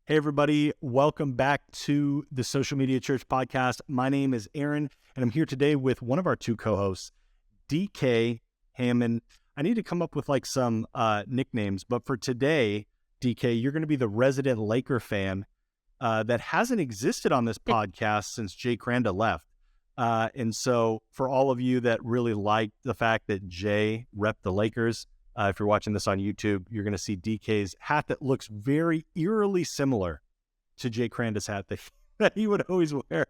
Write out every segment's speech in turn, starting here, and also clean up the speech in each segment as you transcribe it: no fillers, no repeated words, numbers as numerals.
Hey, everybody. Welcome back to the Social Media Church podcast. My name is Aaron, and I'm here today with one of our two co-hosts, DK Hammond. I need to come up with like some nicknames, but for today, DK, you're going to be the resident Laker fan that hasn't existed on this podcast since Jay Cranda left. And so for all of you that really like the fact that Jay repped the Lakers, if you're watching this on YouTube, you're going to see DK's hat that looks very eerily similar to Jay Cranda's hat that he would always wear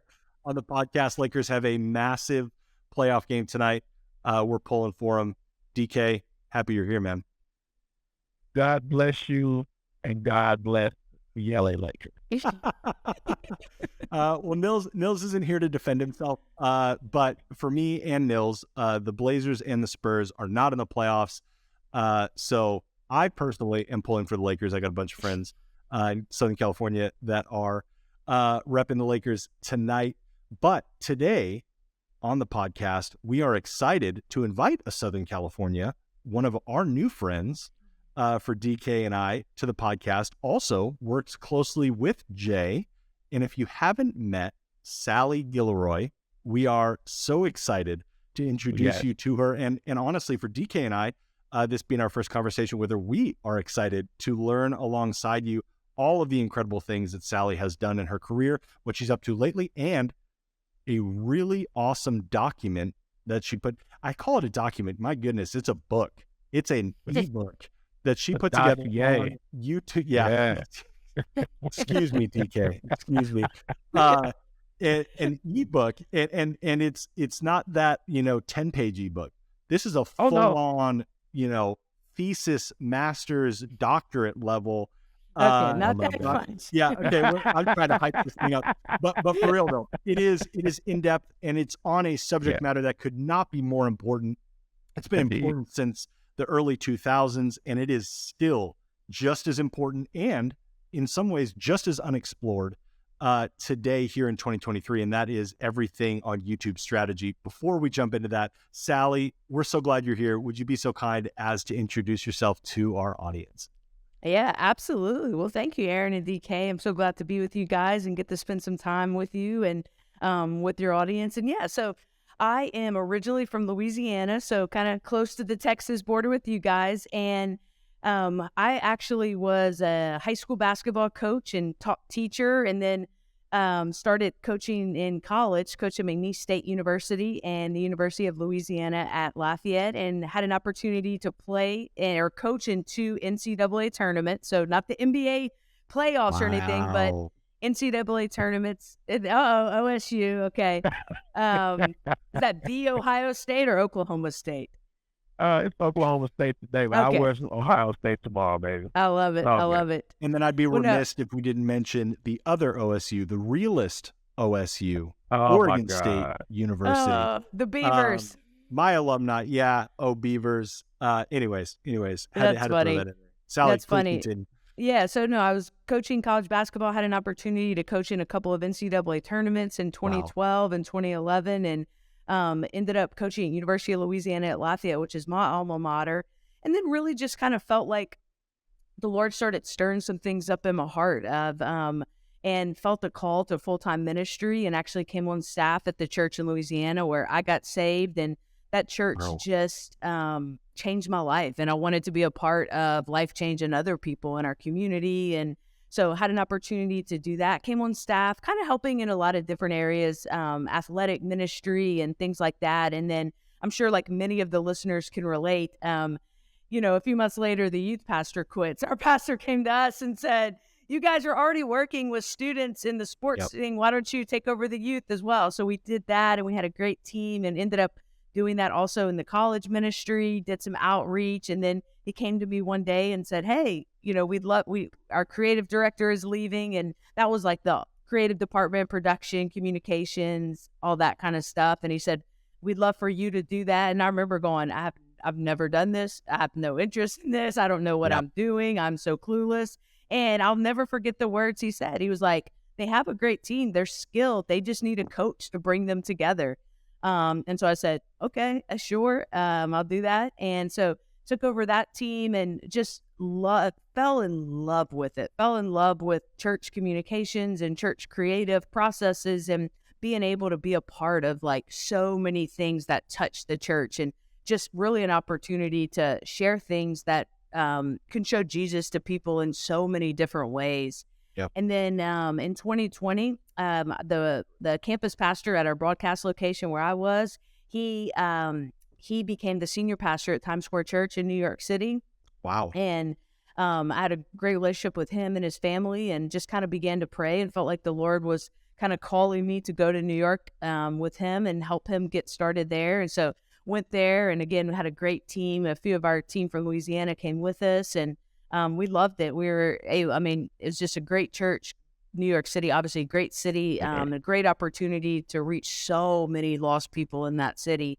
on the podcast. Lakers have a massive playoff game tonight. We're pulling for them. DK, happy you're here, man. God bless you, and God bless the LA Lakers. Well, Nils isn't here to defend himself, but for me and Nils, the Blazers and the Spurs are not in the playoffs. So I personally am pulling for the Lakers. I got a bunch of friends in Southern California that are repping the Lakers tonight. But today on the podcast, we are excited to invite a Southern California, one of our new friends for DK and I, to the podcast. Also works closely with Jay. And if you haven't met Sallie Guillory, we are so excited to introduce you to her. And honestly, for DK and I, this being our first conversation with her, we are excited to learn alongside you all of the incredible things that Sallie has done in her career, what she's up to lately, and a really awesome document that she put. I call it a document. My goodness, it's a book. It's an ebook that she put together on YouTube. Yeah. Excuse me, DK. Excuse me. An ebook, and it's not that 10-page ebook. This is a full-on thesis, master's, doctorate level. Okay, not that fun. Yeah, okay. I'm trying to hype this thing up, but for real though, it is in depth, and it's on a subject matter that could not be more important. It's been important since the early 2000s, and it is still just as important, and in some ways just as unexplored today here in 2023, and that is everything on YouTube strategy. Before we jump into that, Sallie, we're so glad you're here. Would you be so kind as to introduce yourself to our audience? Yeah, absolutely. Well, thank you, Aaron and DK. I'm so glad to be with you guys and get to spend some time with you and with your audience. And yeah, so I am originally from Louisiana, so kind of close to the Texas border with you guys. And I actually was a high school basketball coach and teacher, and then started coaching in college, coached at McNeese State University and the University of Louisiana at Lafayette, and had an opportunity to play or coach in 2 NCAA tournaments. So not the NBA playoffs or anything, but NCAA tournaments. OSU. Okay. Is that the Ohio State or Oklahoma State? It's Oklahoma State today, but I wear Ohio State tomorrow, baby. I love it. I love it. And then I'd be remiss if we didn't mention the other OSU, the realest OSU, Oregon State University. The Beavers. My alumni. Yeah. Oh, Beavers. Anyways. That's had to funny. throw that in there. Sallie, That's funny. Continue. Yeah, so no, I was coaching college basketball, had an opportunity to coach in a couple of NCAA tournaments in 2012 and 2011, and ended up coaching at University of Louisiana at Lafayette, which is my alma mater, and then really just kind of felt like the Lord started stirring some things up in my heart and felt a call to full-time ministry, and actually came on staff at the church in Louisiana where I got saved, and that church just changed my life, and I wanted to be a part of life changing other people in our community. And so had an opportunity to do that, came on staff, kind of helping in a lot of different areas, athletic ministry and things like that. And then I'm sure like many of the listeners can relate, a few months later, the youth pastor quits. Our pastor came to us and said, you guys are already working with students in the sports thing. Why don't you take over the youth as well? So we did that, and we had a great team, and ended up doing that also in the college ministry, did some outreach. And then he came to me one day and said, hey, our creative director is leaving. And that was like the creative department, production, communications, all that kind of stuff. And he said, we'd love for you to do that. And I remember going, I've never done this. I have no interest in this. I don't know what I'm doing. I'm so clueless. And I'll never forget the words he said. He was like, they have a great team. They're skilled. They just need a coach to bring them together. And so I said, okay, sure, I'll do that. And so took over that team and just fell in love with it, fell in love with church communications and church creative processes and being able to be a part of like so many things that touch the church, and just really an opportunity to share things that can show Jesus to people in so many different ways. Yep. And then in 2020, the campus pastor at our broadcast location where I was, he became the senior pastor at Times Square Church in New York City. Wow. And I had a great relationship with him and his family, and just kind of began to pray and felt like the Lord was kind of calling me to go to New York with him and help him get started there. And so went there, and again, we had a great team. A few of our team from Louisiana came with us, and we loved it. It was just a great church. New York City, obviously a great city, a great opportunity to reach so many lost people in that city.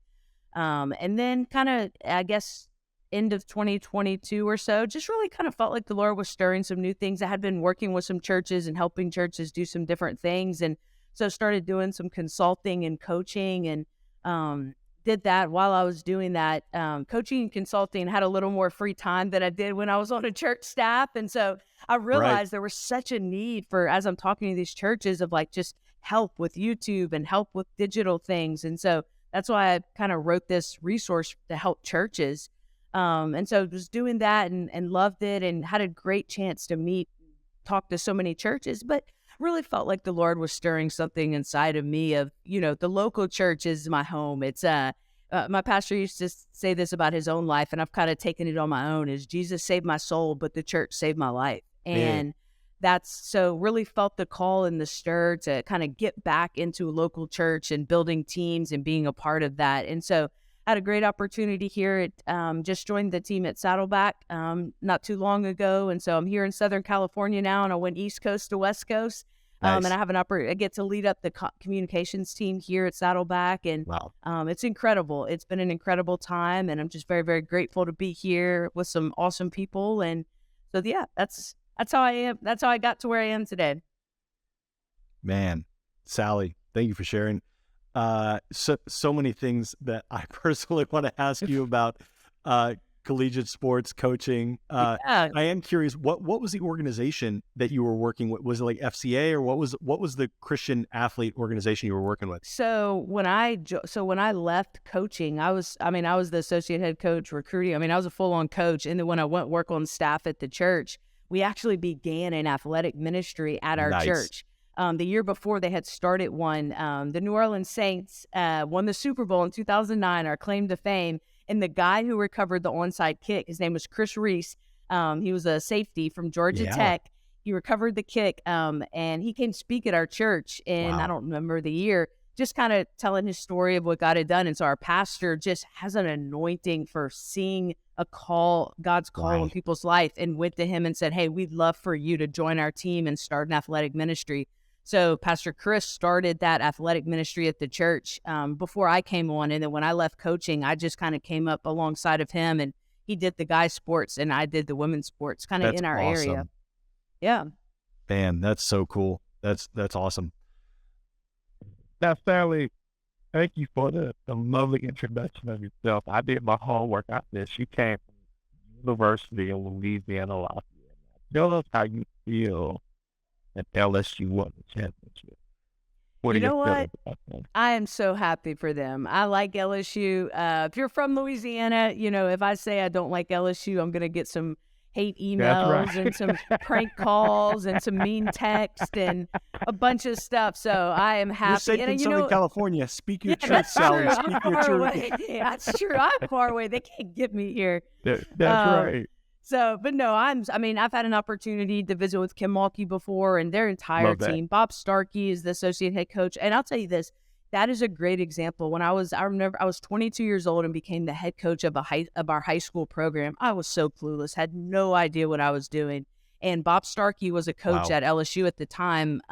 And then kind of, I guess, end of 2022 or so, just really kind of felt like the Lord was stirring some new things. I had been working with some churches and helping churches do some different things. And so started doing some consulting and coaching, and did that. While I was doing that, coaching and consulting, had a little more free time than I did when I was on a church staff. And so I realized there was such a need for, as I'm talking to these churches, of like just help with YouTube and help with digital things. And so that's why I kind of wrote this resource to help churches. And so was doing that and loved it, and had a great chance to talk to so many churches, but really felt like the Lord was stirring something inside of me of, the local church is my home. It's, my pastor used to say this about his own life, and I've kind of taken it on my own, is Jesus saved my soul, but the church saved my life. And really felt the call and the stir to kind of get back into a local church and building teams and being a part of that. And so had a great opportunity here at, just joined the team at Saddleback not too long ago. And so I'm here in Southern California now, and I went East Coast to West Coast. Nice. And I have I get to lead up the communications team here at Saddleback. And it's incredible. It's been an incredible time, and I'm just very, very grateful to be here with some awesome people. And so, that's how I am. That's how I got to where I am today. Man, Sallie, thank you for sharing. So many things that I personally want to ask you about collegiate sports coaching. I am curious, what was the organization that you were working with? Was it like FCA, or what was the Christian athlete organization you were working with? So when I left coaching, I was the associate head coach recruiting. I was a full-on coach. And then when I went work on staff at the church, we actually began an athletic ministry at our church. The year before, they had started one. The New Orleans Saints won the Super Bowl in 2009, our claim to fame. And the guy who recovered the onside kick, his name was Chris Reese. He was a safety from Georgia Tech. He recovered the kick, and he came speak at our church. And I don't remember the year, just kind of telling his story of what God had done. And so our pastor just has an anointing for seeing God's call in people's life, and went to him and said, "Hey, we'd love for you to join our team and start an athletic ministry." So Pastor Chris started that athletic ministry at the church before I came on. And then when I left coaching, I just kind of came up alongside of him, and he did the guys' sports and I did the women's sports kind of in our area. Yeah. Man, that's so cool. That's awesome. Now, Sallie, thank you for the lovely introduction of yourself. I did my homework on this. You came from University of Louisiana, Lafayette. Tell us how you feel at LSU won the championship. You know what? I am so happy for them. I like LSU. If you're from Louisiana, if I say I don't like LSU, I'm going to get some hate emails and some prank calls and some mean text and a bunch of stuff. So I am happy. You're safe in Southern California. Speak your truth, Sallie. Speak your truth. That's true. I'm far away. They can't get me here. That's right. So, but no, I've had an opportunity to visit with Kim Mulkey before, and their entire team. Bob Starkey is the associate head coach. And I'll tell you this, that is a great example. When I remember I was 22 years old and became the head coach of our high school program. I was so clueless, had no idea what I was doing. And Bob Starkey was a coach at LSU at the time,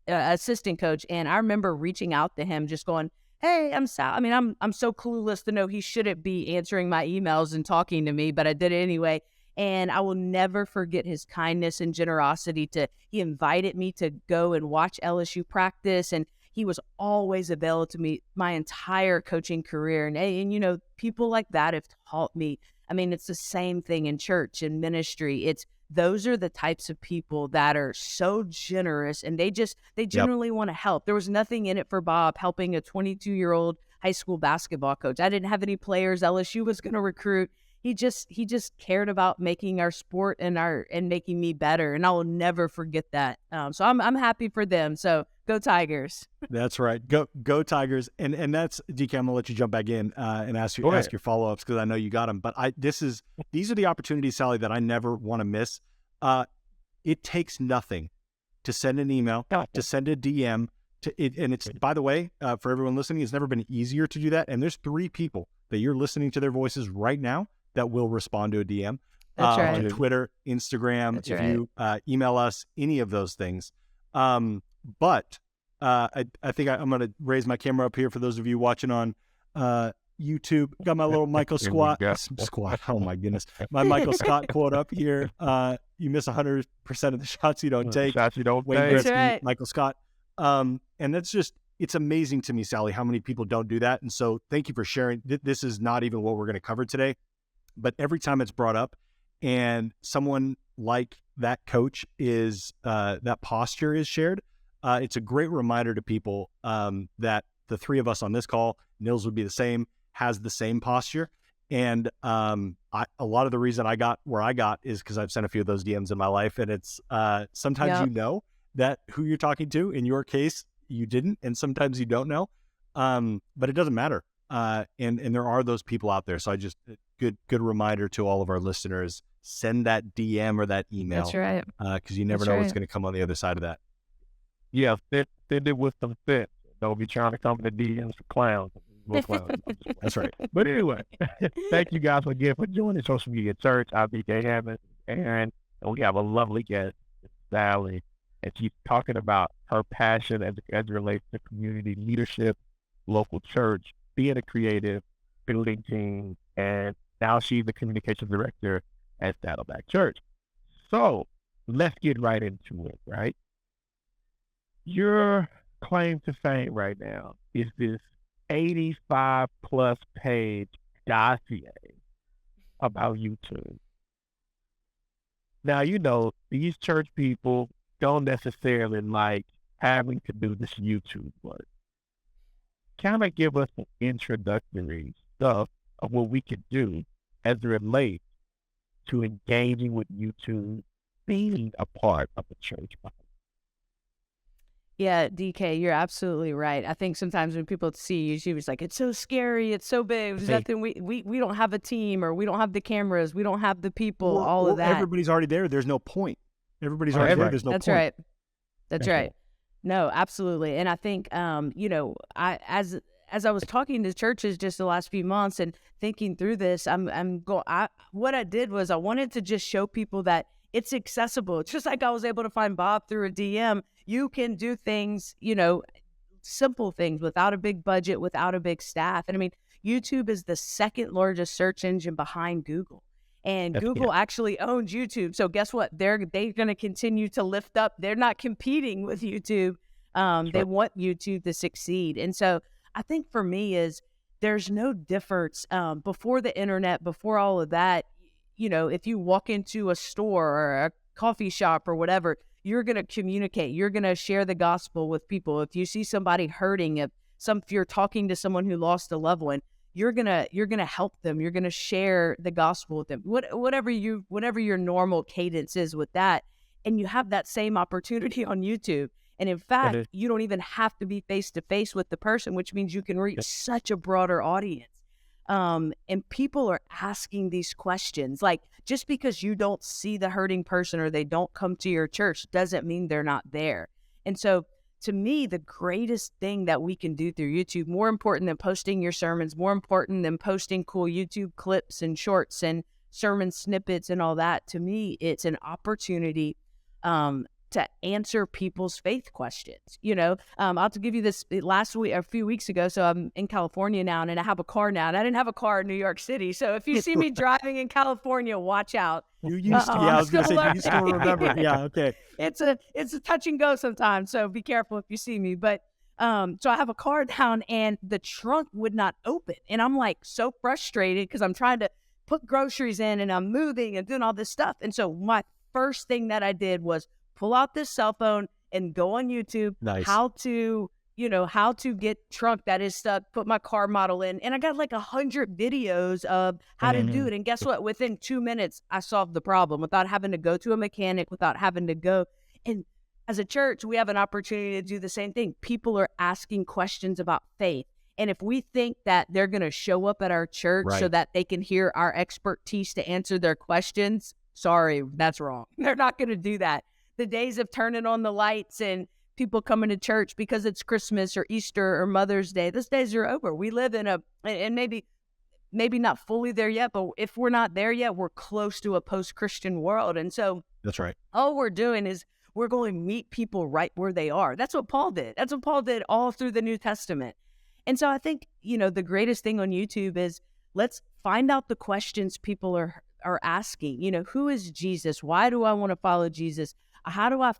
assistant coach. And I remember reaching out to him, just going, "Hey, I'm Sal." I'm so clueless to know he shouldn't be answering my emails and talking to me, but I did it anyway. And I will never forget his kindness and generosity. He invited me to go and watch LSU practice, and he was always available to me my entire coaching career. And people like that have taught me I mean, it's the same thing in church and ministry. Those are the types of people that are so generous, and they genuinely want to help. There was nothing in it for Bob helping a 22-year-old high school basketball coach. I didn't have any players LSU was going to recruit. He just cared about making our sport and making me better, and I will never forget that. So I'm happy for them. So go Tigers! That's right. Go Tigers! And that's DK. I'm gonna let you jump back in and ask your follow-ups, because I know you got them. But these are the opportunities, Sallie, that I never want to miss. It takes nothing to send an email, to send a DM. And it's, by the way, for everyone listening, it's never been easier to do that. And there's 3 people that you're listening to their voices right now that will respond to a DM. That's right. On Twitter, Instagram, That's if right. you email us, any of those things. But I think I'm going to raise my camera up here for those of you watching on YouTube. Got my little Michael Squat. Oh my goodness. My Michael Scott quote up here. You miss 100% of the shots you don't take. Shots you don't Wayne take. Gretzky, That's right. Michael Scott. And that's just, it's amazing to me, Sallie, how many people don't do that. And so thank you for sharing. This is not even what we're going to cover today, but every time it's brought up and someone like that coach is, that posture is shared, it's a great reminder to people that the 3 of us on this call, Nils would be the same, has the same posture. And a lot of the reason I got where I got is because I've sent a few of those DMs in my life. And it's sometimes you know that who you're talking to. In your case, you didn't, and sometimes you don't know. But it doesn't matter. And there are those people out there. So I just good reminder to all of our listeners: send that DM or that email. That's right. Because you never know what's going to come on the other side of that. Yeah, send it with some sense. Don't be trying to come in the DMs for clowns. That's right. But anyway, thank you guys again for joining Social Media Church. I'm DK Hammond, Aaron, and we have a lovely guest, Sallie, and she's talking about her passion as it relates to community leadership, local church, being a creative, building teams, and now she's the communications director at Saddleback Church. So let's get right into it, right? Your claim to fame right now is this 85 plus page dossier about YouTube. Now, you know, these church people don't necessarily like having to do this YouTube work. Kind of give us some introductory stuff of what we can do as it relates to engaging with YouTube, being a part of the church body. Yeah, DK, you're absolutely right. I think sometimes when people see YouTube, it's like, it's so scary, it's so big. There's nothing, we don't have a team, or we don't have the cameras, we don't have the people, all of that. Everybody's already there. There's no point. Everybody's already there. There's no That's point. right. That's right. No, absolutely. And I think, you know, as I was talking to churches just the last few months and thinking through this, what I did was I wanted to just show people that it's accessible. It's just like I was able to find Bob through a DM. You can do things, you know, simple things without a big budget, without a big staff. And I mean, YouTube is the 2nd largest search engine behind Google. And Google actually owns YouTube. So guess what? They're going to continue to lift up. They're not competing with YouTube. They want YouTube to succeed. And so I think for me is there's no difference before the internet, before all of that. You know, if you walk into a store or a coffee shop or whatever, you're going to communicate. You're going to share the gospel with people. If you see somebody hurting, if you're talking to someone who lost a loved one, you're going to help them. You're going to share the gospel with them. Whatever your normal cadence is with that. And you have that same opportunity on YouTube. And in fact, you don't even have to be face to face with the person, which means you can reach such a broader audience. And people are asking these questions. Like, just because you don't see the hurting person or they don't come to your church doesn't mean they're not there. And so to me, the greatest thing that we can do through YouTube, more important than posting your sermons, more important than posting cool YouTube clips and shorts and sermon snippets and all that, to me, it's an opportunity to answer people's faith questions. You know, I'll have to give you this last week, a few weeks ago. So I'm in California now, and I have a car now, and I didn't have a car in New York City. So if you see me driving in California, watch out. You used to, I was going to say, you still remember. Yeah, okay. It's a touch and go sometimes. So be careful if you see me. But so I have a car down, and the trunk would not open. And I'm like so frustrated because I'm trying to put groceries in and I'm moving and doing all this stuff. And so my first thing that I did was pull out this cell phone and go on YouTube, Nice. how to get trunk that is stuck, put my car model in. And I got like 100 videos of how to do it. And guess what? Within 2 minutes, I solved the problem without having to go to a mechanic, without having to go. And as a church, we have an opportunity to do the same thing. People are asking questions about faith. And if we think that they're going to show up at our church so that they can hear our expertise to answer their questions, sorry, that's wrong. They're not going to do that. The days of turning on the lights and people coming to church because it's Christmas or Easter or Mother's Day, those days are over. We live in and maybe not fully there yet, but if we're not there yet, we're close to a post-Christian world. And so that's right. All we're doing is we're going to meet people right where they are. That's what Paul did. That's what Paul did all through the New Testament. And so I think, the greatest thing on YouTube is let's find out the questions people are asking. Who is Jesus? Why do I want to follow Jesus? Why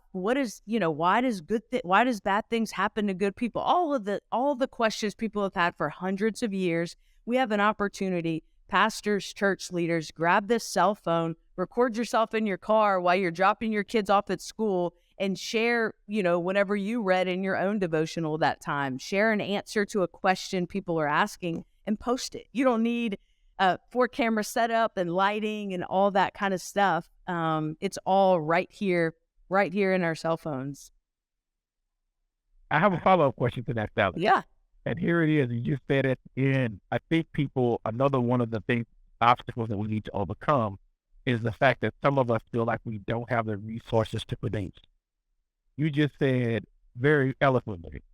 does bad things happen to good people? All the questions people have had for hundreds of years. We have an opportunity, pastors, church leaders, grab this cell phone, record yourself in your car while you're dropping your kids off at school, and share, whatever you read in your own devotional that time. Share an answer to a question people are asking and post it. You don't need 4-camera setup and lighting and all that kind of stuff. It's all right here in our cell phones. I have a follow-up question to that, Sallie. Yeah. And here it is. You just said at the end, I think another one of the obstacles that we need to overcome is the fact that some of us feel like we don't have the resources to produce. You just said very eloquently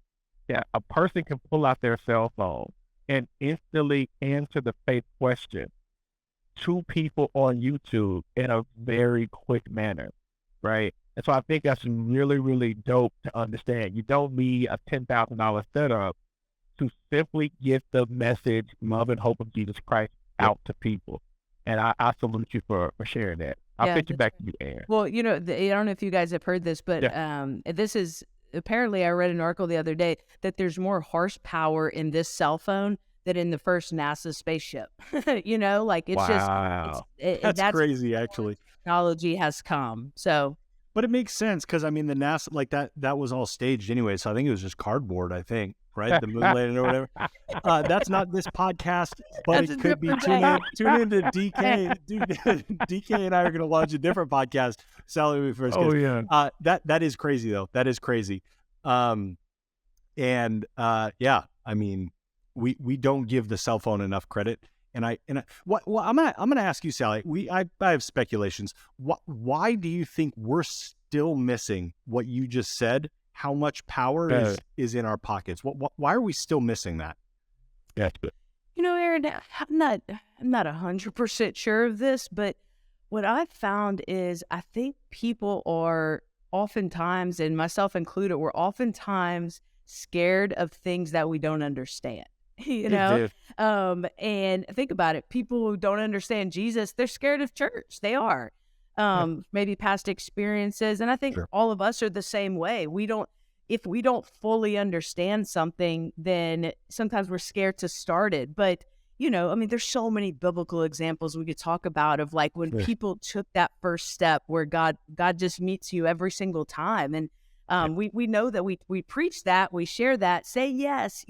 that a person can pull out their cell phone and instantly answer the faith question to people on YouTube in a very quick manner, right? And so I think that's really, really dope to understand. You don't need a $10,000 setup to simply get the message, love and hope of Jesus Christ out to people. And I salute you for sharing that. I'll pitch you back to you, Aaron. Well, I don't know if you guys have heard this, but this is apparently, I read an article the other day that there's more horsepower in this cell phone than in the first NASA spaceship. That's crazy, actually. Technology has come. So, but it makes sense because the NASA that was all staged anyway. So I think it was just cardboard. I think. Right, the moon landing or whatever. That's not this podcast, but it could be. Tune in to DK. DK and I are going to launch a different podcast. Sallie, we first. That is crazy though. That is crazy. We don't give the cell phone enough credit. I'm gonna ask you, Sallie. I have speculations. Why do you think we're still missing what you just said? How much power is in our pockets? Why are we still missing that? That's good. Aaron, I'm not 100% sure of this, but what I've found is I think people are oftentimes, and myself included, we're oftentimes scared of things that we don't understand. And think about it. People who don't understand Jesus, they're scared of church. They are. Maybe past experiences. And I think all of us are the same way. If we don't fully understand something, then sometimes we're scared to start it. But, there's so many biblical examples we could talk about of like when people took that first step where God just meets you every single time. And we know that we preach that, we share that, say yes,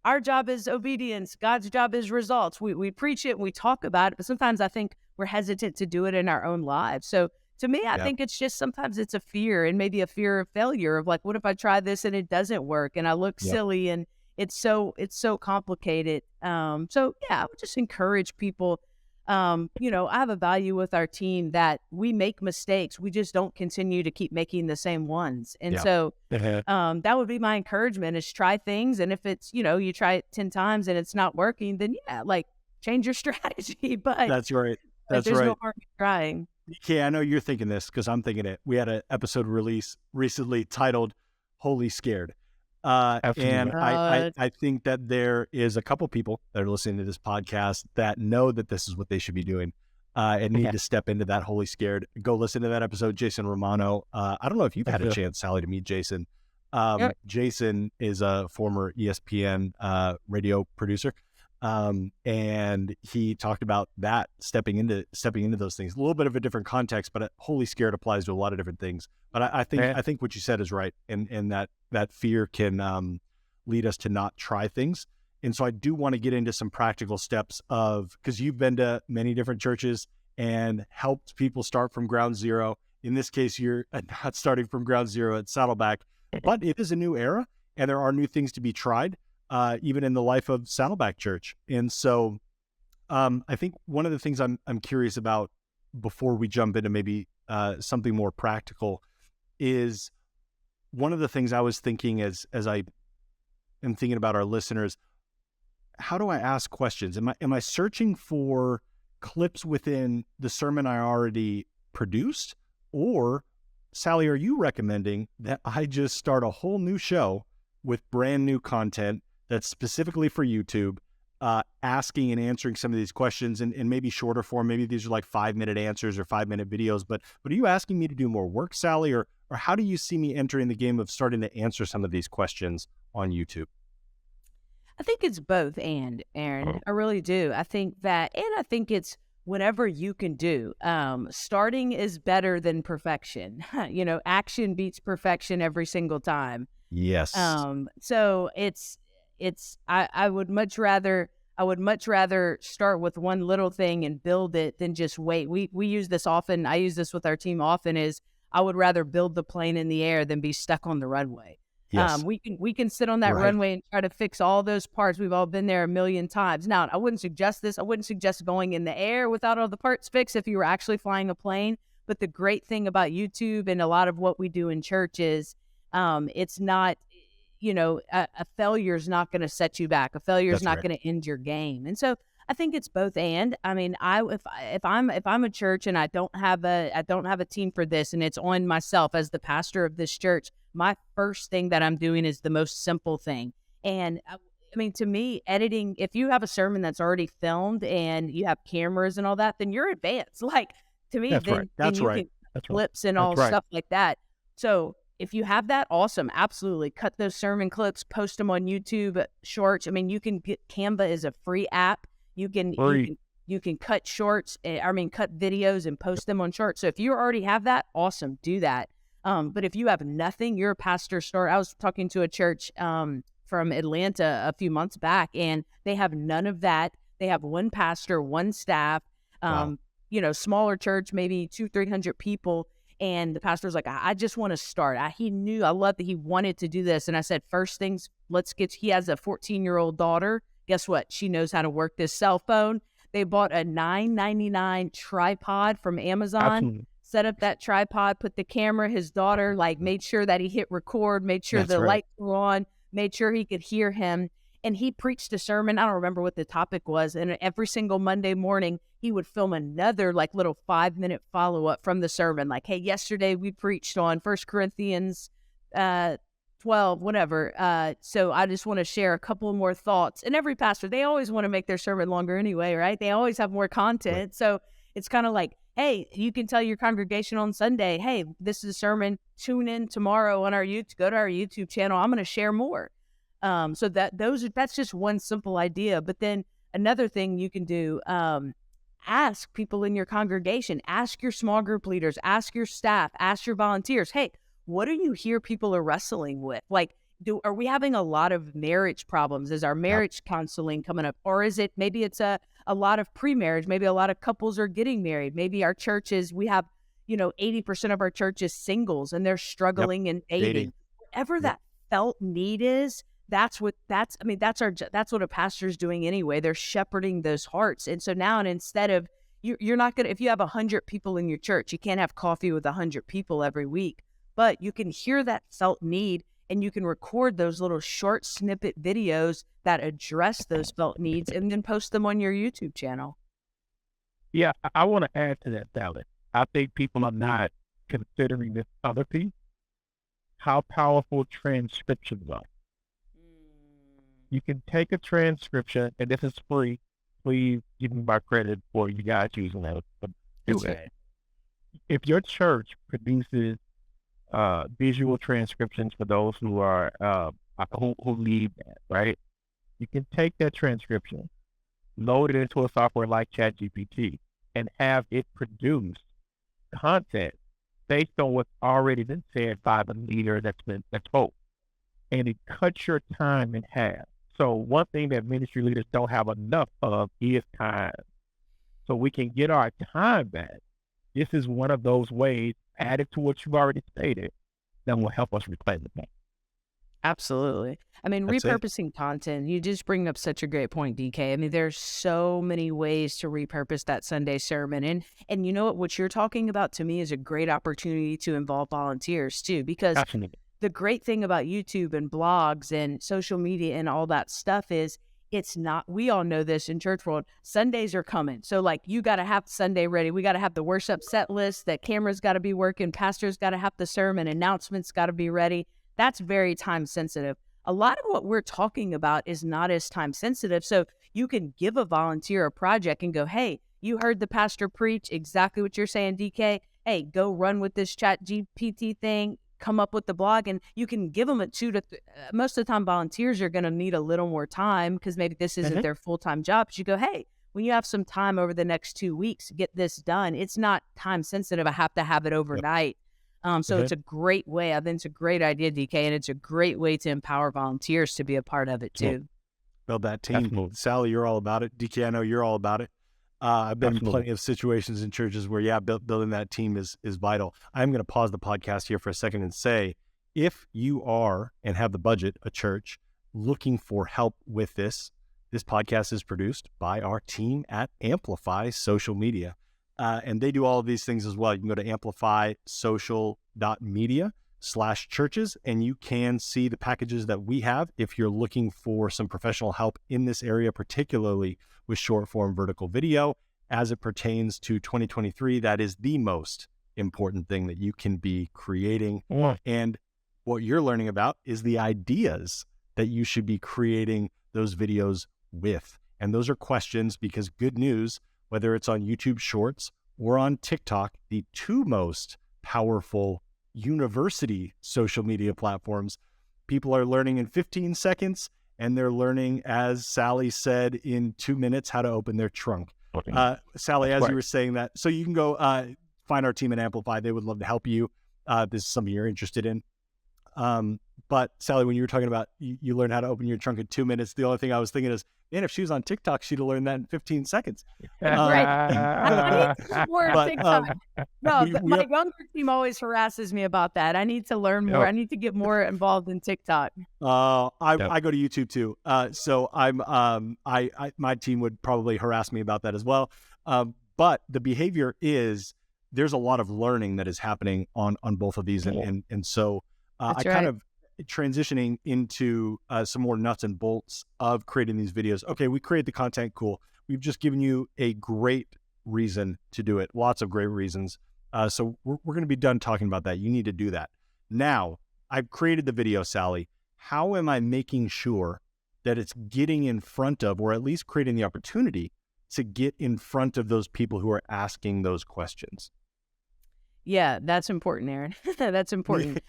our job is obedience. God's job is results. We preach it, we talk about it, but sometimes I think we're hesitant to do it in our own lives. So to me, I think it's just sometimes it's a fear, and maybe a fear of failure of like, what if I try this and it doesn't work and I look silly, and it's so complicated. I would just encourage people. I have a value with our team that we make mistakes. We just don't continue to keep making the same ones. And so that would be my encouragement is try things. And if it's, you try it 10 times and it's not working, then change your strategy. But that's right. There's no harm in trying. Okay, I know you're thinking this because I'm thinking it. We had an episode release recently titled Holy Scared. And I think that there is a couple people that are listening to this podcast that know that this is what they should be doing and need to step into that Holy Scared. Go listen to that episode. Jason Romano. I don't know if you've had a chance, Sallie, to meet Jason. Jason is a former ESPN radio producer. And he talked about that stepping into those things. A little bit of a different context, but Holy Scared applies to a lot of different things. But I think what you said is right, and that fear can lead us to not try things. And so I do want to get into some practical steps because you've been to many different churches and helped people start from ground zero. In this case, you're not starting from ground zero at Saddleback, but it is a new era and there are new things to be tried, even in the life of Saddleback Church. And so I think one of the things I'm curious about before we jump into maybe something more practical is one of the things I was thinking as I am thinking about our listeners. How do I ask questions? Am I searching for clips within the sermon I already produced? Or, Sallie, are you recommending that I just start a whole new show with brand new content that's specifically for YouTube, asking and answering some of these questions in maybe shorter form? Maybe these are like 5-minute answers or 5-minute videos, but are you asking me to do more work, Sallie, or how do you see me entering the game of starting to answer some of these questions on YouTube? I think it's both, and Aaron, I really do. I think it's whatever you can do. Starting is better than perfection. Action beats perfection every single time. Yes. So I would much rather start with one little thing and build it than just wait. We use this often. I use this with our team often. Is I would rather build the plane in the air than be stuck on the runway. Yes. We can sit on that runway and try to fix all those parts. We've all been there a million times. Now, I wouldn't suggest this. I wouldn't suggest going in the air without all the parts fixed if you were actually flying a plane. But the great thing about YouTube and a lot of what we do in church is it's not, a failure is not going to set you back. A failure is not going to end your game. And so I think it's both and. I mean, if I'm a church and I don't have a team for this and it's on myself as the pastor of this church, my first thing that I'm doing is the most simple thing. And I mean, to me, editing, if you have a sermon that's already filmed and you have cameras and all that, then you're advanced. Like, to me, then you can clips and all stuff like that. So if you have that, awesome. Absolutely. Cut those sermon clips, post them on YouTube Shorts. I mean, you can get Canva is a free app. You can cut shorts, cut videos and post them on Shorts. So if you already have that, awesome, do that. But if you have nothing, you're a pastor start. I was talking to a church from Atlanta a few months back, and they have none of that. They have one pastor, one staff, smaller church, maybe 200-300 people. And the pastor's like, I just want to start. I love that he wanted to do this. And I said, first things, he has a 14-year-old daughter. Guess what? She knows how to work this cell phone. They bought a $9.99 tripod from Amazon. Absolutely. Set up that tripod, put the camera, his daughter, made sure that he hit record, made sure the lights were on, made sure he could hear him. And he preached a sermon. I don't remember what the topic was. And every single Monday morning, he would film another little 5-minute follow-up from the sermon. Like, hey, yesterday we preached on 1 Corinthians 12, whatever. So I just want to share a couple more thoughts. And every pastor, they always want to make their sermon longer anyway, right? They always have more content. Right. So it's kind of like, hey, you can tell your congregation on Sunday, hey, this is a sermon. Tune in tomorrow on go to our YouTube channel. I'm going to share more. So that's just one simple idea. But then another thing you can do, ask people in your congregation, ask your small group leaders, ask your staff, ask your volunteers, hey, what do you hear people are wrestling with? Are we having a lot of marriage problems? Is our marriage counseling coming up? Or is it, maybe it's a lot of pre-marriage, maybe a lot of couples are getting married. Maybe our churches, we have, 80% of our church is singles and they're struggling and dating. Whatever that felt need is, that's what a pastor's doing anyway. They're shepherding those hearts. And so now, and instead of, you're not going to, if you have 100 people in your church, you can't have coffee with 100 people every week, but you can hear that felt need and you can record those little short snippet videos that address those felt needs and then post them on your YouTube channel. Yeah, I want to add to that, Sallie. I think people are not considering this other piece, how powerful transcriptions are. You can take a transcription, and this is free. Please give me my credit for you guys using that. But do it. If your church produces visual transcriptions for those who are who lead that, right? You can take that transcription load it into a software like ChatGPT, and have it produce content based on what's already been said by the leader that spoke. And it cuts your time in half. So one thing that ministry leaders don't have enough of is time. So we can get our time back. This is one of those ways, added to what you've already stated, that will help us reclaim the time. Absolutely. I mean, That's it. repurposing content, you just bring up such a great point, DK. I mean, there's so many ways to repurpose that Sunday sermon. And you know what you're talking about to me is a great opportunity to involve volunteers too, because Absolutely. the great thing about YouTube and blogs and social media and all that stuff is it's not, we all know this in church world, Sundays are coming. So like you got to have Sunday ready. We got to have the worship set list, that camera's got to be working, pastor's got to have the sermon, announcements got to be ready. That's very time sensitive. A lot of what we're talking about is not as time sensitive. So you can give a volunteer a project and go, hey, you heard the pastor preach exactly what you're saying, DK. Hey, go run with this chat GPT thing, come up with the blog, and you can give them most of the time volunteers are going to need a little more time because maybe this isn't their full-time job. But you go, hey, when you have some time over the next 2 weeks, get this done. It's not time sensitive. I have to have it overnight. So it's a great way. I think it's a great idea, DK, and it's a great way to empower volunteers to be a part of it too. Build that team. Absolutely. Sallie, you're all about it. DK, I know you're all about it. I've been in plenty of situations in churches where, building that team is vital. I'm going to pause the podcast here for a second and say, if you are and have the budget, a church looking for help with this podcast is produced by our team at Amplify Social Media. And they do all of these things as well. You can go to amplifysocial.media/churches, and you can see the packages that we have if you're looking for some professional help in this area, particularly with short form vertical video. As it pertains to 2023, that is the most important thing that you can be creating. And what you're learning about is the ideas that you should be creating those videos with. And those are questions, because good news, whether it's on YouTube Shorts or on TikTok, the two most powerful university social media platforms, people are learning in 15 seconds, and they're learning, as Sallie said, in 2 minutes, how to open their trunk. Sallie, as you were saying that, so you can go find our team at Amplify. They would love to help you. This is something you're interested in. But Sallie, when you were talking about you learn how to open your trunk in 2 minutes, the only thing I was thinking is, man, if she was on TikTok, she'd have learned that in 15 seconds. Right. I need more TikTok. My younger team always harasses me about that. I need to learn more. I need to get more involved in TikTok. I go to YouTube too. So I'm my team would probably harass me about that as well. But the behavior is, there's a lot of learning that is happening on both of these, and so kind of transitioning into some more nuts and bolts of creating these videos. Okay, we create the content, cool. We've just given you a great reason to do it. Lots of great reasons. So we're going to be done talking about that. You need to do that. Now, I've created the video, Sallie. How am I making sure that it's getting in front of, or at least creating the opportunity to get in front of those people who are asking those questions? Yeah, that's important, Aaron. That's important.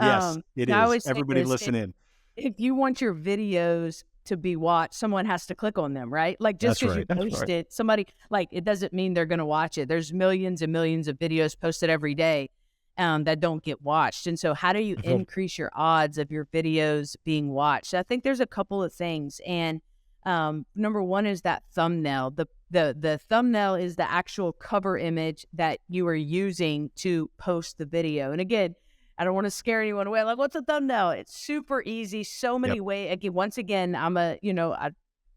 Yes, it is. Everybody listen in. If you want your videos to be watched, someone has to click on them, right? Like just because you post it, somebody, like, it doesn't mean they're going to watch it. There's millions and millions of videos posted every day that don't get watched. And so how do you increase your odds of your videos being watched? So I think there's a couple of things. And number one is that thumbnail. The thumbnail is the actual cover image that you are using to post the video. And again, I don't want to scare anyone away. Like, what's a thumbnail? It's super easy. So many ways. Again, once again, I'm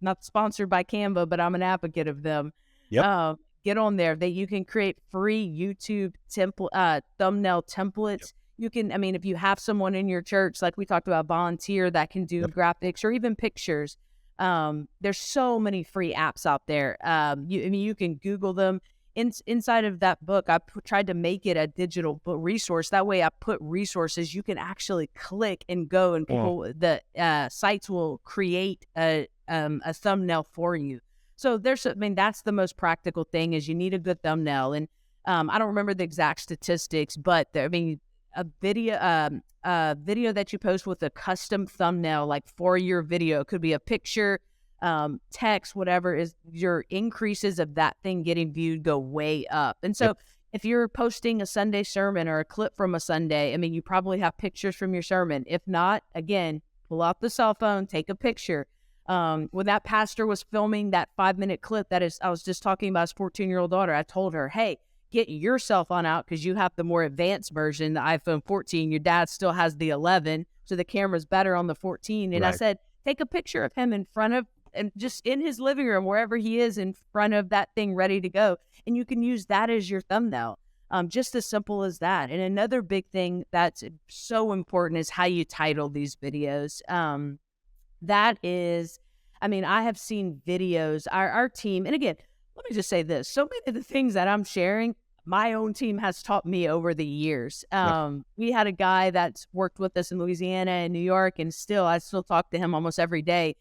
not sponsored by Canva, but I'm an advocate of them. Get on there. That you can create free YouTube thumbnail templates. You can, if you have someone in your church, like we talked about, volunteer that can do graphics or even pictures. There's so many free apps out there. You can Google them. Inside of that book, I tried to make it a digital book resource. That way I put resources you can actually click and go, and the sites will create a thumbnail for you. So that's the most practical thing, is you need a good thumbnail. And I don't remember the exact statistics, but a video that you post with a custom thumbnail, like for your video, it could be a picture, text, whatever, is your increases of that thing getting viewed go way up. And so if you're posting a Sunday sermon or a clip from a Sunday, I mean, you probably have pictures from your sermon. If not, again, pull out the cell phone, take a picture. When that pastor was filming that 5-minute clip, I was just talking about his 14-year-old daughter, I told her, hey, get your cell phone out because you have the more advanced version, the iPhone 14. Your dad still has the 11, so the camera's better on the 14. And I said, take a picture of him in front of, and just in his living room, wherever he is, in front of that thing ready to go. And you can use that as your thumbnail. Just as simple as that. And another big thing that's so important is how you title these videos. That is, I mean, I have seen videos, our team, and again, let me just say this. So many of the things that I'm sharing, my own team has taught me over the years. We had a guy that's worked with us in Louisiana and New York, and I still talk to him almost every day.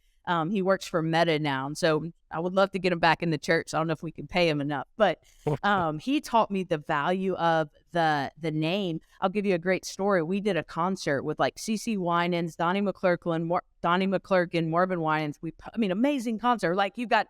He works for Meta now, and so I would love to get him back in the church. I don't know if we can pay him enough, but he taught me the value of the name. I'll give you a great story. We did a concert with like CeCe Winans, Donnie McClurkin, Marvin Winans. Amazing concert. Like, you've got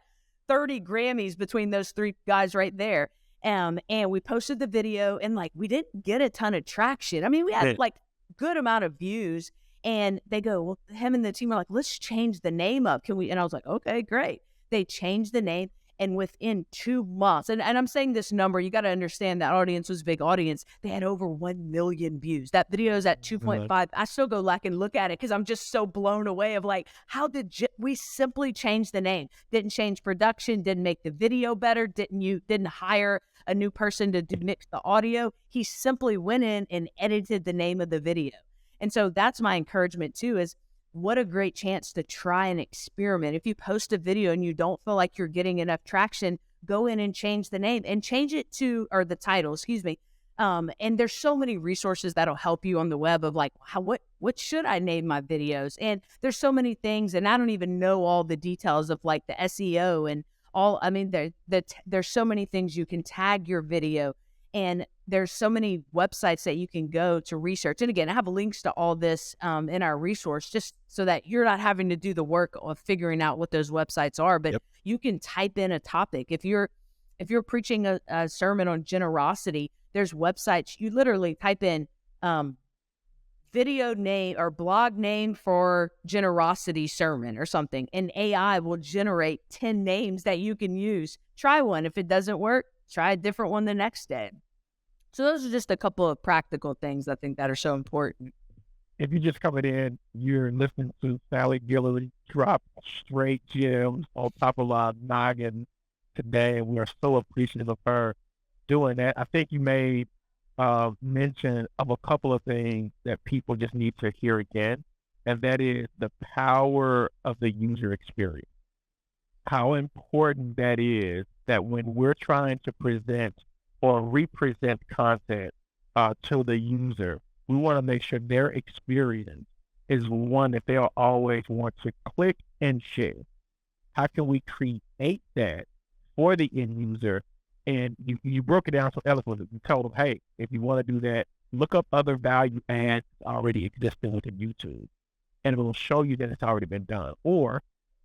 30 Grammys between those three guys right there. And we posted the video, and like, we didn't get a ton of traction. I mean, we had like good amount of views, and they go, well, him and the team are like, let's change the name up. Can we? And I was like, okay, great. They changed the name. And within 2 months, and I'm saying this number, you got to understand that audience was a big audience. They had over 1 million views. That video is at 2.5. I still go back and look at it because I'm just so blown away of like, how did we simply change the name? Didn't change production, didn't make the video better, didn't hire a new person to mix the audio. He simply went in and edited the name of the video. And so that's my encouragement too, is what a great chance to try and experiment. If you post a video and you don't feel like you're getting enough traction, go in and change the name and change it to, or the title, excuse me. And there's so many resources that'll help you on the web of like, what should I name my videos? And there's so many things, and I don't even know all the details of like the SEO and all. I mean, there's so many things you can tag your video, and there's so many websites that you can go to research. And again, I have links to all this in our resource, just so that you're not having to do the work of figuring out what those websites are. But you can type in a topic. If you're preaching a sermon on generosity, there's websites. You literally type in video name or blog name for generosity sermon or something, and AI will generate 10 names that you can use. Try one. If it doesn't work, try a different one the next day. So those are just a couple of practical things I think that are so important. If you're just coming in, you're listening to Sallie Guillory drop straight gems on top of our noggin today, and we are so appreciative of her doing that. I think you made mention of a couple of things that people just need to hear again, and that is the power of the user experience. How important that is, that when we're trying to present or represent content to the user, we want to make sure their experience is one that they'll always want to click and share. How can we create that for the end user? And you broke it down so eloquently. You told them, hey, if you want to do that, look up other value ads already existing within YouTube, and it will show you that it's already been done. Or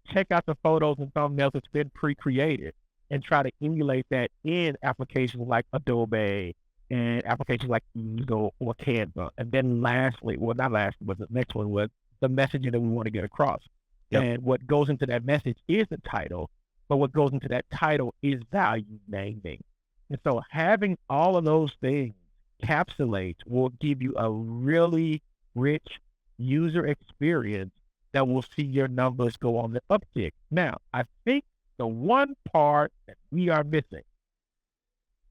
check out the photos and thumbnails that's been pre-created, and try to emulate that in applications like Adobe and applications like Eagle or Canva. And then lastly, well, not lastly, but the next one was the messaging that we want to get across. And what goes into that message is the title, but what goes into that title is value naming. And so having all of those things encapsulate will give you a really rich user experience that will see your numbers go on the uptick. Now, I think the one part that we are missing,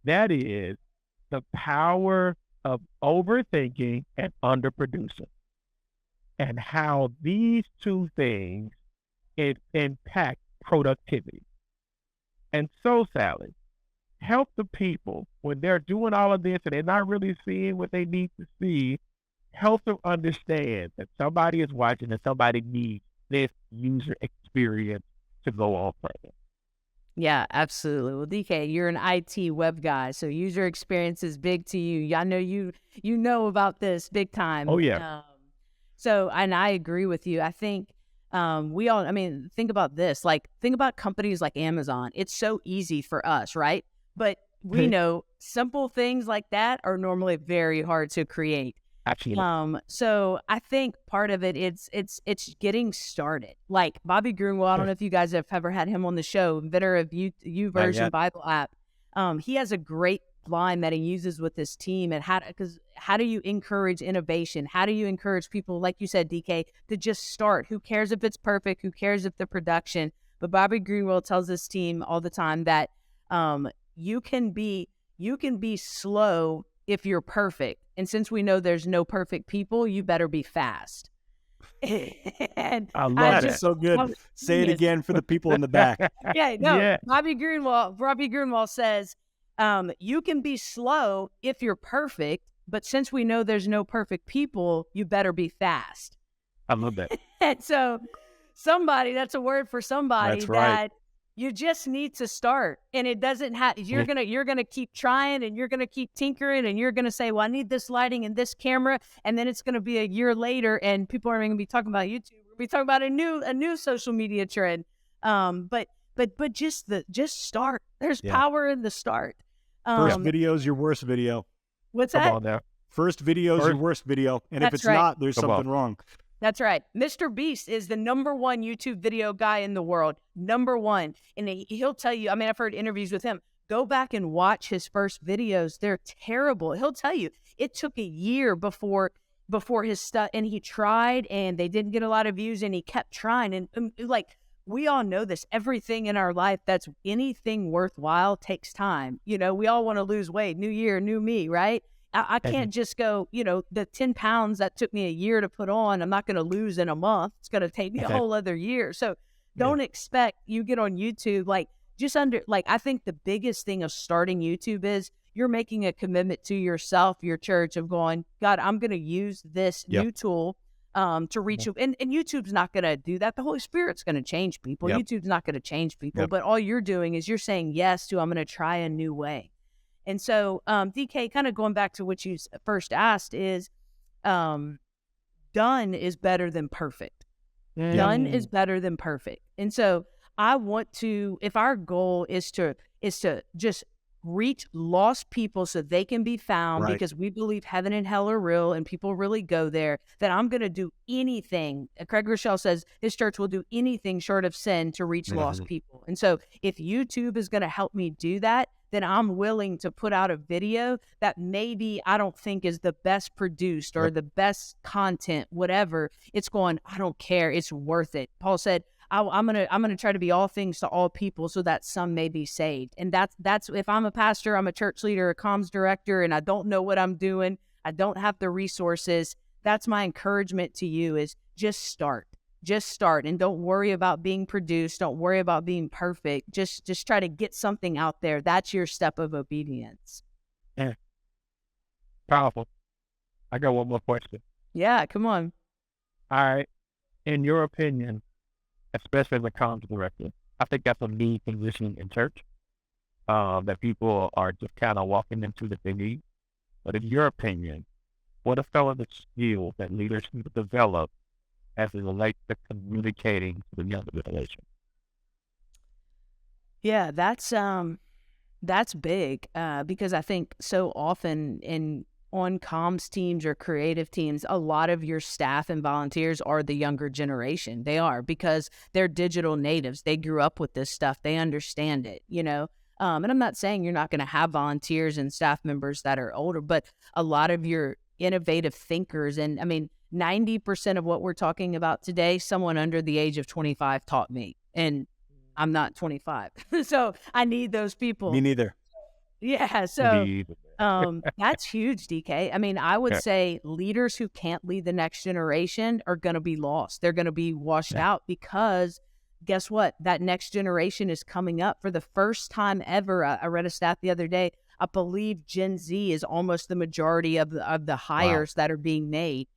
that is the power of overthinking and underproducing, and how these two things impact productivity. And so, Sallie, help the people when they're doing all of this and they're not really seeing what they need to see. Help them understand that somebody is watching and somebody needs this user experience to go on further. Yeah, absolutely. Well, DK, you're an IT web guy, so user experience is big to you. I know you know about this big time. Oh, yeah. So, and I agree with you. I think Think about this. Like, think about companies like Amazon. It's so easy for us, right? But we know simple things like that are normally very hard to create. Absolutely. So I think part of it, it's getting started. Like Bobby Greenwell, I don't know if you guys have ever had him on the show, inventor of YouVersion Bible app. He has a great line that he uses with his team, and how do you encourage innovation? How do you encourage people, like you said, DK, to just start? Who cares if it's perfect? Who cares if the production? But Bobby Greenwell tells his team all the time that you can be slow if you're perfect. And since we know there's no perfect people, you better be fast. And I love that. So good. Say it again for the people in the back. Yeah. Bobby Greenwell says, you can be slow if you're perfect, but since we know there's no perfect people, you better be fast. I love that. And so that's a word for somebody. That's right. That you just need to start, and it doesn't have. You're gonna keep trying, and you're gonna keep tinkering, and you're gonna say, "Well, I need this lighting and this camera," and then it's gonna be a year later, and people aren't gonna be talking about YouTube. We'll be talking about a new social media trend. But just start. There's power in the start. First video is your worst video. What's that? Come on now. First video is your worst video, and if it's not, there's something wrong. That's right. Mr. Beast is the number one YouTube video guy in the world. Number one. And he'll tell you, I've heard interviews with him. Go back and watch his first videos. They're terrible. He'll tell you it took a year before his stuff, and he tried, and they didn't get a lot of views, and he kept trying. And like, we all know this. Everything in our life that's anything worthwhile takes time. We all want to lose weight. New year, new me, right? I can't just go, the 10 pounds that took me a year to put on, I'm not going to lose in a month. It's going to take me a whole other year. So don't expect you get on YouTube. I think the biggest thing of starting YouTube is you're making a commitment to yourself, your church, of going, God, I'm going to use this new tool to reach you. And YouTube's not going to do that. The Holy Spirit's going to change people. YouTube's not going to change people. But all you're doing is you're saying yes to, I'm going to try a new way. And so, DK, kind of going back to what you first asked is, done is better than perfect. Done is better than perfect. And so I want to, if our goal is to just reach lost people so they can be found, because we believe heaven and hell are real and people really go there, that I'm going to do anything. Craig Rochelle says his church will do anything short of sin to reach lost people. And so if YouTube is going to help me do that, then I'm willing to put out a video that maybe I don't think is the best produced or the best content, whatever. It's going, I don't care. It's worth it. Paul said, I'm gonna try to be all things to all people so that some may be saved. And that's if I'm a pastor, I'm a church leader, a comms director, and I don't know what I'm doing, I don't have the resources. That's my encouragement to you: is just start. Just start, and don't worry about being produced. Don't worry about being perfect. Just try to get something out there. That's your step of obedience. Yeah. Powerful. I got one more question. Yeah, come on. All right. In your opinion, especially as a comms director, I think that's a need position in church, that people are just kind of walking into that they need. But in your opinion, what are some of the skills that leaders need to develop as it relates to communicating to the younger generation? Yeah, that's big, because I think so often on comms teams or creative teams, a lot of your staff and volunteers are the younger generation. They are, because they're digital natives. They grew up with this stuff. They understand it, and I'm not saying you're not going to have volunteers and staff members that are older, but a lot of your innovative thinkers, and 90% of what we're talking about today, someone under the age of 25 taught me, and I'm not 25. So I need those people. Me neither. Yeah. So that's huge, DK. I would say leaders who can't lead the next generation are going to be lost. They're going to be washed out, because guess what? That next generation is coming up for the first time ever. I read a stat the other day. I believe Gen Z is almost the majority of the hires that are being made.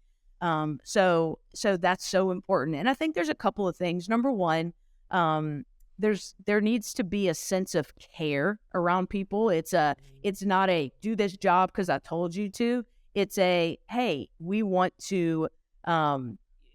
So that's so important. And I think there's a couple of things. Number one, there needs to be a sense of care around people. It's not a do this job because I told you to. It's a, hey, we want to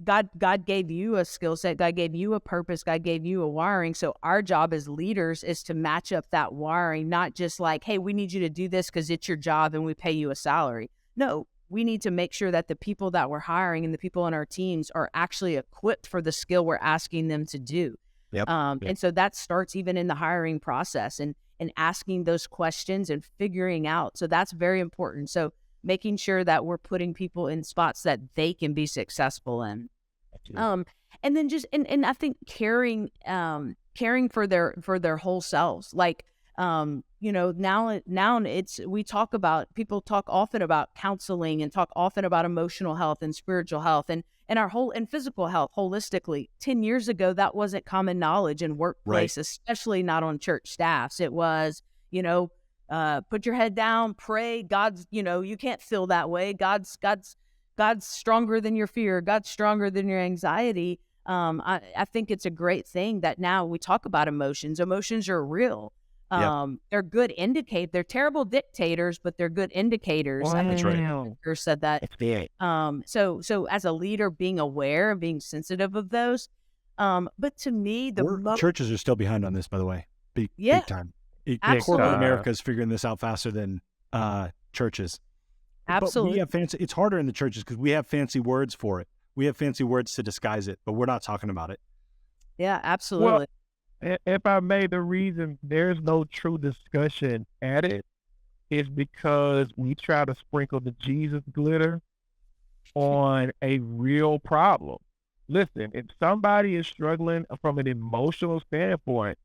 God gave you a skill set, God gave you a purpose, God gave you a wiring. So our job as leaders is to match up that wiring, not just like, hey, we need you to do this because it's your job and we pay you a salary. No, we need to make sure that the people that we're hiring and the people on our teams are actually equipped for the skill we're asking them to do. Yep. And so that starts even in the hiring process and asking those questions and figuring out. So that's very important. So making sure that we're putting people in spots that they can be successful in. And then just, and I think caring for their whole selves. Like, now people talk often about counseling and talk often about emotional health and spiritual health and physical health holistically. 10 years ago, that wasn't common knowledge in workplace, especially not on church staffs. It was, put your head down, pray. God's, you can't feel that way. God's stronger than your fear. God's stronger than your anxiety. I think it's a great thing that now we talk about emotions. Emotions are real. They're good indicators. They're terrible dictators, but they're good indicators. Wow. That's right. Said that. It's big. So as a leader, being aware and being sensitive of those. But to me, churches are still behind on this, by the way. Big time. Absolutely. Corporate America is figuring this out faster than churches. Absolutely. But it's harder in the churches because we have fancy words for it. We have fancy words to disguise it, but we're not talking about it. Yeah, absolutely. Well, if I may, the reason there's no true discussion at it is because we try to sprinkle the Jesus glitter on a real problem. Listen, if somebody is struggling from an emotional standpoint,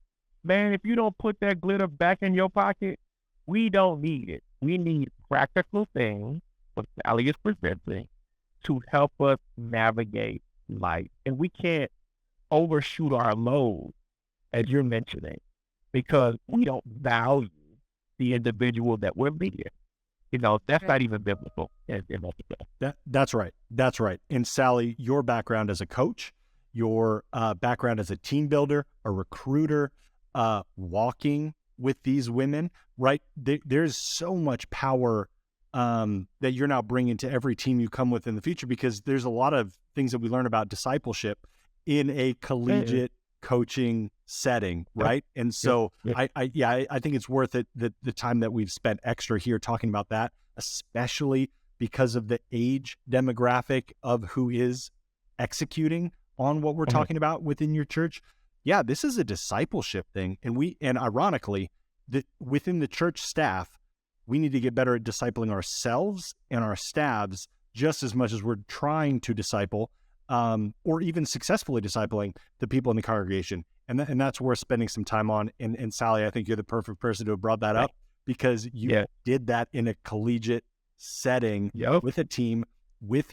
man, if you don't put that glitter back in your pocket, we don't need it. We need practical things, what Sallie is presenting, to help us navigate life. And we can't overshoot our load, as you're mentioning, because we don't value the individual that we're leading. That's not even biblical. That's right. That's right. And Sallie, your background as a coach, your background as a team builder, a recruiter, walking with these women, right? There's so much power that you're now bringing to every team you come with in the future, because there's a lot of things that we learn about discipleship in a collegiate coaching setting, right? And so I think it's worth it, the time that we've spent extra here talking about that, especially because of the age demographic of who is executing on what we're talking about within your church. Yeah, this is a discipleship thing. And ironically, within the church staff, we need to get better at discipling ourselves and our staffs just as much as we're trying to disciple or even successfully discipling the people in the congregation. And that's worth spending some time on. And Sallie, I think you're the perfect person to have brought that up, because you did that in a collegiate setting with a team with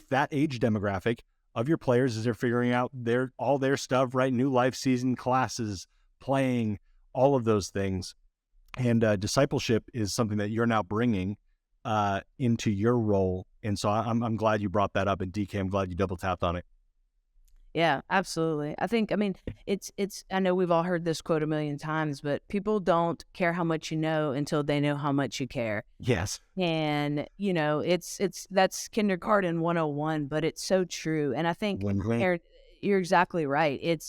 that age demographic of your players as they're figuring out all their stuff, right? New life season, classes, playing, all of those things. And discipleship is something that you're now bringing into your role. And so I'm glad you brought that up. And DK, I'm glad you double tapped on it. Yeah, absolutely. It's I know we've all heard this quote a million times, but people don't care how much you know until they know how much you care. Yes. And, that's kindergarten 101, but it's so true. And I think, Aaron, you're exactly right.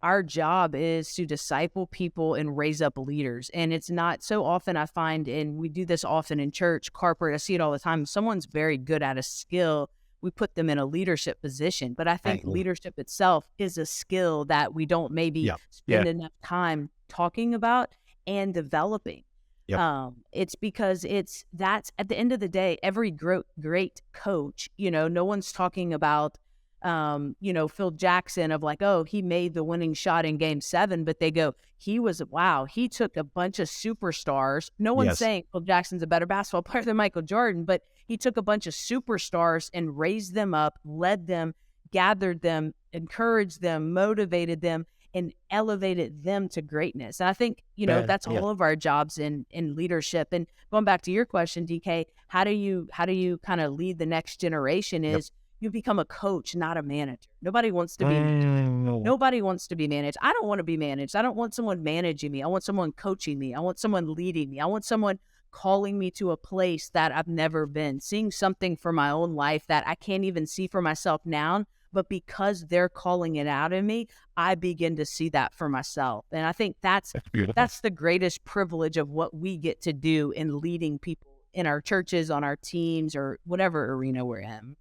Our job is to disciple people and raise up leaders. And it's not so often, I find, and we do this often in church, corporate, I see it all the time. Someone's very good at a skill, we put them in a leadership position. But I think leadership itself is a skill that we don't maybe spend enough time talking about and developing. It's because that's at the end of the day, every great coach, no one's talking about Phil Jackson of like, oh, he made the winning shot in Game 7, but they go, he took a bunch of superstars. No one's saying Phil Jackson's a better basketball player than Michael Jordan, but he took a bunch of superstars and raised them up, led them, gathered them, encouraged them, motivated them, and elevated them to greatness. And I think, that's all of our jobs in leadership. And going back to your question, DK, how do you kind of lead the next generation is you become a coach, not a manager. Nobody wants to be managed. Nobody wants to be managed. I don't want to be managed. I don't want someone managing me. I want someone coaching me. I want someone leading me. I want someone calling me to a place that I've never been, seeing something for my own life that I can't even see for myself now, but because they're calling it out in me, I begin to see that for myself. And I think that's beautiful. that's the greatest privilege of what we get to do in leading people in our churches, on our teams, or whatever arena we're in.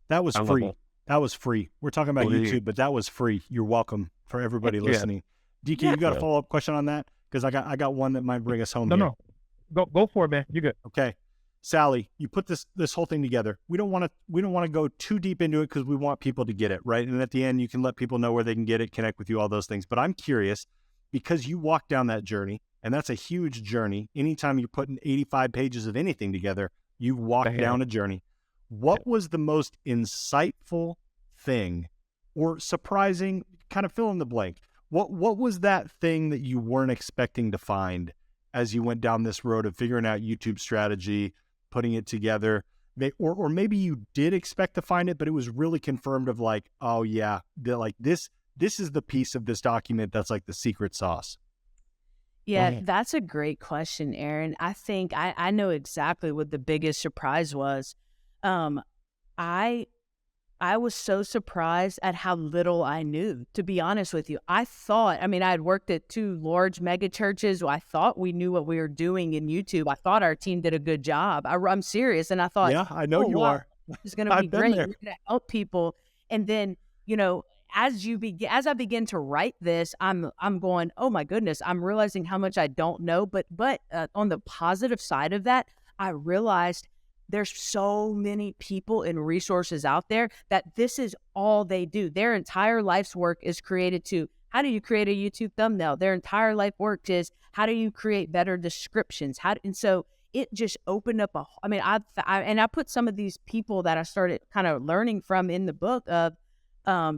That was free. That was free. We're talking about YouTube, but that was free. You're welcome for everybody listening. DK, you got a follow-up question on that? Because I got one that might bring us home. No. Go for it, man. You're good. Okay. Sallie, you put this whole thing together. We don't want to go too deep into it because we want people to get it, right? And at the end, you can let people know where they can get it, connect with you, all those things. But I'm curious, because you walked down that journey, and that's a huge journey. Anytime you're putting 85 pages of anything together, you've walked down a journey. What was the most insightful thing or surprising, kind of fill in the blank? What was that thing that you weren't expecting to find as you went down this road of figuring out YouTube strategy, putting it together? Or maybe you did expect to find it, but it was really confirmed of like, oh yeah, like this is the piece of this document that's like the secret sauce. Yeah, that's a great question, Aaron. I think I know exactly what the biggest surprise was. I was so surprised at how little I knew, to be honest with you. I had worked at 2 large mega churches. I thought we knew what we were doing in YouTube. I thought our team did a good job. I'm serious. And I thought, yeah, I know you are. It's going to be great. We're going to help people. And then, as I begin to write this, I'm going, oh my goodness, I'm realizing how much I don't know. But on the positive side of that, I realized there's so many people and resources out there that this is all they do. Their entire life's work is created to, how do you create a YouTube thumbnail? Their entire life work is, how do you create better descriptions? And so it just opened up I put some of these people that I started kind of learning from in the book of,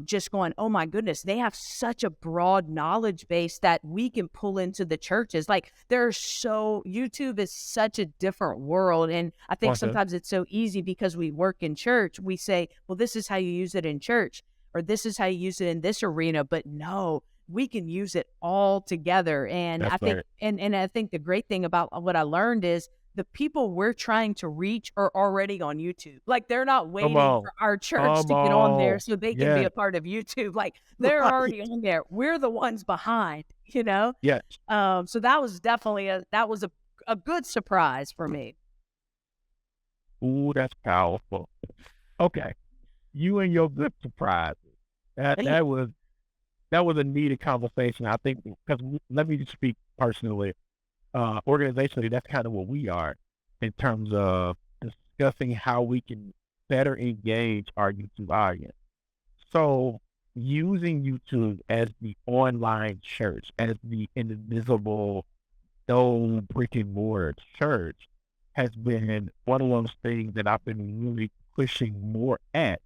just going, oh my goodness, they have such a broad knowledge base that we can pull into the churches. Like YouTube is such a different world. And I think sometimes it's so easy because we work in church. We say, well, this is how you use it in church, or this is how you use it in this arena. But no, we can use it all together. And I think the great thing about what I learned is the people we're trying to reach are already on YouTube. Like, they're not waiting for our church to get on there so they can be a part of YouTube. Like, they're already on there. We're the ones behind, Yes. So that was definitely a good surprise for me. Ooh, that's powerful. Okay. You and your good surprises. That was a needed conversation, I think, because let me just speak personally. Organizationally, that's kind of what we are in terms of discussing how we can better engage our YouTube audience. So using YouTube as the online church, as the invisible, no brick and mortar church, has been one of those things that I've been really pushing more at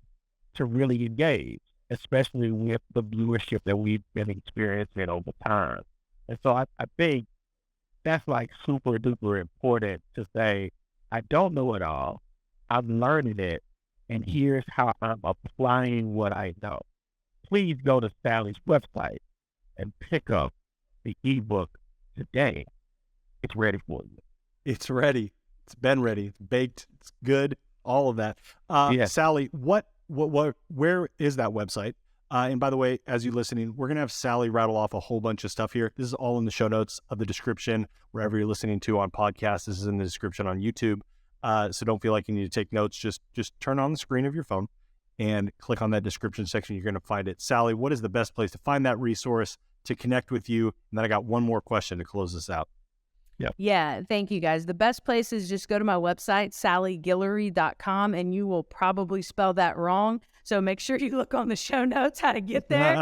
to really engage, especially with the viewership that we've been experiencing over time. And so I think that's like super duper important to say, I don't know it all. I'm learning it. And here's how I'm applying what I know. Please go to Sallie's website and pick up the ebook today. It's ready for you. It's ready. It's been ready. It's baked. It's good. All of that. Sallie, where is that website? And by the way, as you're listening, we're going to have Sallie rattle off a whole bunch of stuff here. This is all in the show notes of the description, wherever you're listening to on podcasts. This is in the description on YouTube. So don't feel like you need to take notes. Just turn on the screen of your phone and click on that description section. You're going to find it. Sallie, what is the best place to find that resource, to connect with you? And then I got one more question to close this out. Yep. Yeah, thank you guys. The best place is just go to my website, SallieGuillory.com, and you will probably spell that wrong. So make sure you look on the show notes how to get there.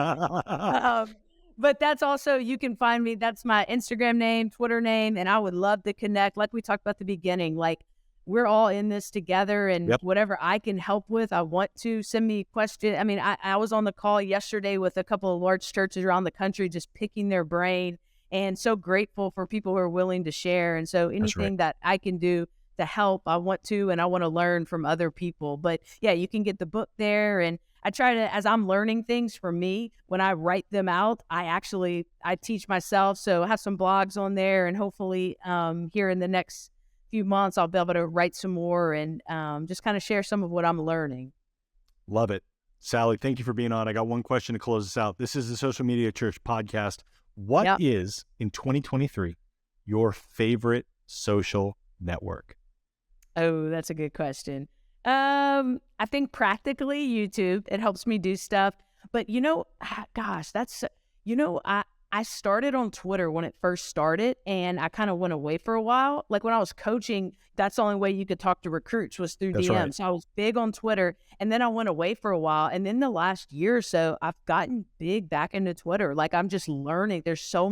But that's also, you can find me. That's my Instagram name, Twitter name, and I would love to connect. Like we talked about at the beginning, like, we're all in this together, and whatever I can help with, I want to. Send me questions. I mean, I was on the call yesterday with a couple of large churches around the country, just picking their brain, and so grateful for people who are willing to share. And so anything that I can do to help, I want to, and I want to learn from other people. But yeah, you can get the book there. And I try to, as I'm learning things for me, when I write them out, I teach myself. So I have some blogs on there, and hopefully here in the next few months, I'll be able to write some more and just kind of share some of what I'm learning. Love it. Sallie, thank you for being on. I got one question to close this out. This is the Social Media Church podcast. What is, in 2023, your favorite social network? Oh, that's a good question. I think practically YouTube. It helps me do stuff. But gosh, I started on Twitter when it first started, and I kind of went away for a while. Like when I was coaching, that's the only way you could talk to recruits was through That's DMs. right. So I was big on Twitter, and then I went away for a while. And then the last year or so, I've gotten big back into Twitter. Like I'm just learning. There's so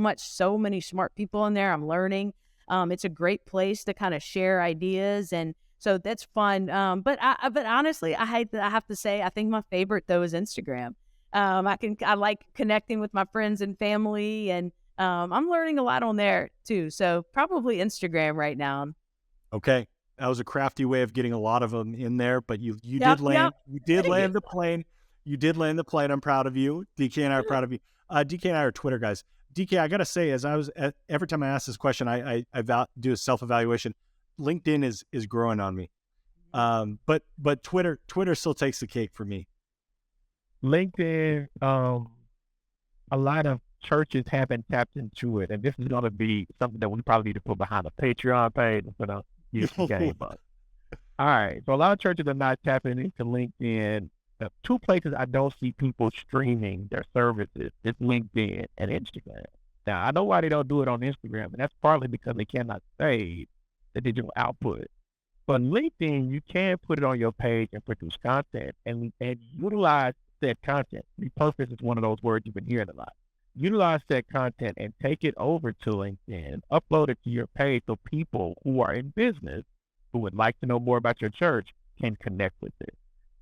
many smart people in there. I'm learning. It's a great place to kind of share ideas, and so that's fun. But honestly, I have to say, I think my favorite though is Instagram. I like connecting with my friends and family, and I'm learning a lot on there too. So probably Instagram right now. Okay. That was a crafty way of getting a lot of them in there, but you Yep, did land, yep. you did land the plane. You did land the plane. I'm proud of you. DK and I are proud of you. DK and I are Twitter guys. DK, I got to say, every time I ask this question, I do a self-evaluation. LinkedIn is growing on me. But Twitter still takes the cake for me. LinkedIn, a lot of churches haven't tapped into it, and this is going to be something that we probably need to put behind a Patreon page and put on YouTube game. But all right, so a lot of churches are not tapping into LinkedIn. The two places I don't see people streaming their services is LinkedIn and Instagram. Now I know why they don't do it on Instagram, and that's partly because they cannot save the digital output. But LinkedIn, you can put it on your page and produce content and utilize said content. Repurpose is one of those words you've been hearing a lot. Utilize that content and take it over to LinkedIn, upload it to your page so people who are in business who would like to know more about your church can connect with it.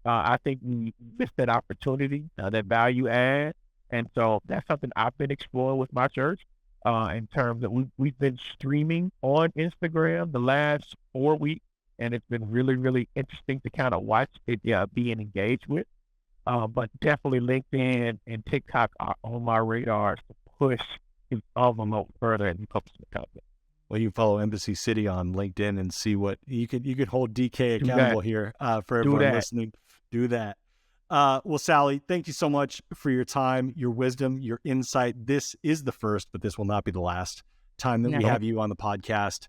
I think we missed that opportunity, that value add. And so that's something I've been exploring with my church in terms of we've been streaming on Instagram the last 4 weeks, and it's been really, really interesting to kind of watch it being engaged with. But definitely LinkedIn and TikTok are on my radar to push all of them out further and publish the content. Well, you follow Embassy City on LinkedIn and see what you could hold DK accountable here for everyone listening. Do that. Well, Sallie, thank you so much for your time, your wisdom, your insight. This is the first, but this will not be the last time that we have you on the podcast.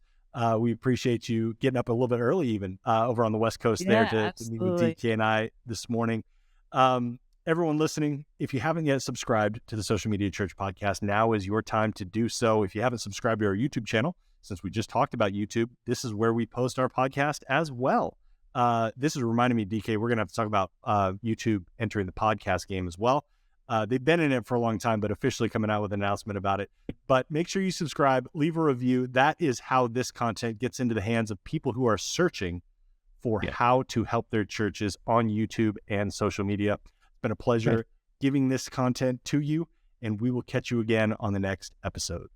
We appreciate you getting up a little bit early, even over on the West Coast there to meet with DK and I this morning. Everyone listening, if you haven't yet subscribed to the Social Media Church podcast, now is your time to do so. If you haven't subscribed to our YouTube channel, since we just talked about YouTube, this is where we post our podcast as well. This is reminding me, DK, we're going to have to talk about YouTube entering the podcast game as well. They've been in it for a long time, but officially coming out with an announcement about it. But make sure you subscribe, leave a review. That is how this content gets into the hands of people who are searching for how to help their churches on YouTube and social media. It's been a pleasure giving this content to you, and we will catch you again on the next episode.